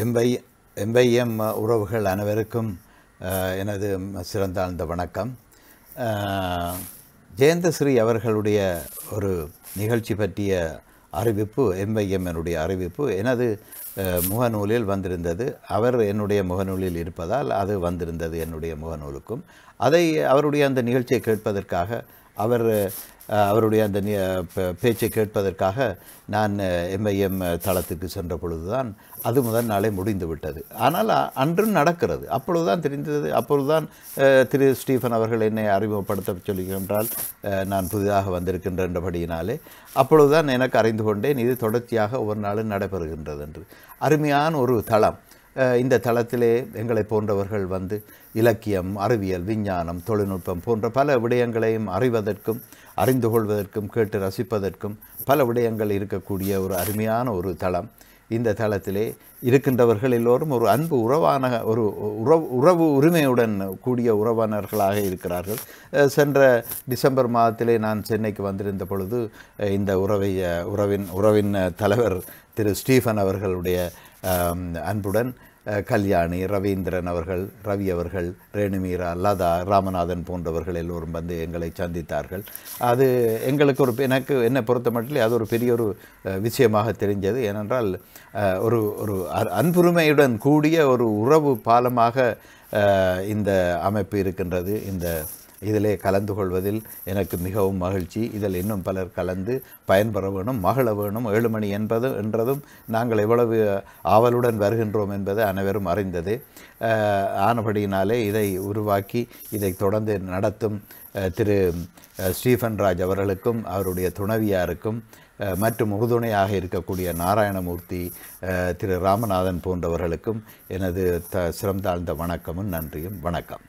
எம்பை எம்பைஎம் உறவுகள் அனைவருக்கும் எனது சிறந்தாழ்ந்த வணக்கம். ஜெயந்தஸ்ரீ அவர்களுடைய ஒரு நிகழ்ச்சி பற்றிய அறிவிப்பு, எம்பைஎம்னுடைய அறிவிப்பு எனது முகநூலில் வந்திருந்தது. அவர் என்னுடைய முகநூலில் இருப்பதால் அது வந்திருந்தது என்னுடைய முகநூலுக்கும். அதை அவருடைய அந்த நிகழ்ச்சியை கேட்பதற்காக அவருடைய அந்த பேச்சை கேட்பதற்காக நான் எம்ஐஎம் தளத்துக்கு சென்ற பொழுதுதான் அது முதல் நாளே முடிந்து விட்டது. ஆனால் அன்றும் நடக்கிறது. அப்பொழுதுதான் தெரிந்தது. அப்பொழுதுதான் திரு ஸ்டீஃபன் அவர்கள் என்னை அறிமுகப்படுத்த சொல்லுகின்றால் நான் புதிதாக வந்திருக்கின்றபடியினாலே அப்பொழுதுதான் எனக்கு அறிந்து கொண்டேன் இது தொடர்ச்சியாக ஒவ்வொரு நாளும் நடைபெறுகின்றது என்று. அருமையான ஒரு தளம். இந்த தளத்திலே எங்களை போன்றவர்கள் வந்து இலக்கியம், அறிவியல், விஞ்ஞானம், தொழில்நுட்பம் போன்ற பல விடயங்களையும் அறிவதற்கும், அறிந்து கொள்வதற்கும், கேட்டு ரசிப்பதற்கும் பல விடயங்கள் இருக்கக்கூடிய ஒரு அருமையான ஒரு தளம். இந்த தளத்திலே இருக்கின்றவர்கள் எல்லோரும் ஒரு அன்பு உறவான உறவு உரிமையுடன் கூடிய உறவானர்களாக இருக்கிறார்கள். சென்ற டிசம்பர் மாதத்திலே நான் சென்னைக்கு வந்திருந்த பொழுது இந்த உறவின் தலைவர் திரு ஸ்டீஃபன் அவர்களுடைய அன்புடன் கல்யாணி, ரவீந்திரன் அவர்கள், ரவி அவர்கள், ரேணுமீரா, லதா, ராமநாதன் போன்றவர்கள் எல்லோரும் வந்து எங்களை சந்தித்தார்கள். அது எங்களுக்கு என்னை பொறுத்த மட்டும் அது ஒரு பெரிய ஒரு விஷயமாக தெரிஞ்சது. ஏனென்றால் ஒரு அன்புரிமையுடன் கூடிய ஒரு உறவு பாலமாக இந்த அமைப்பு இருக்கின்றது. இதிலே கலந்து கொள்வதில் எனக்கு மிகவும் மகிழ்ச்சி. இதில் இன்னும் பலர் கலந்து பயன்பெற வேணும், மகிழ வேணும். 7 மணி என்றதும் நாங்கள் எவ்வளவு ஆவலுடன் வருகின்றோம் என்பது அனைவரும் அறிந்தது. ஆனபடியினாலே இதை உருவாக்கி இதை தொடர்ந்து நடத்தும் திரு ஸ்டீஃபன் ராஜ் அவர்களுக்கும் அவருடைய துணைவியாருக்கும் மற்றும் உறுதுணையாக இருக்கக்கூடிய நாராயணமூர்த்தி, திரு ராமநாதன் போன்றவர்களுக்கும் எனது சிரம் தாழ்ந்த வணக்கமும் நன்றியும். வணக்கம்.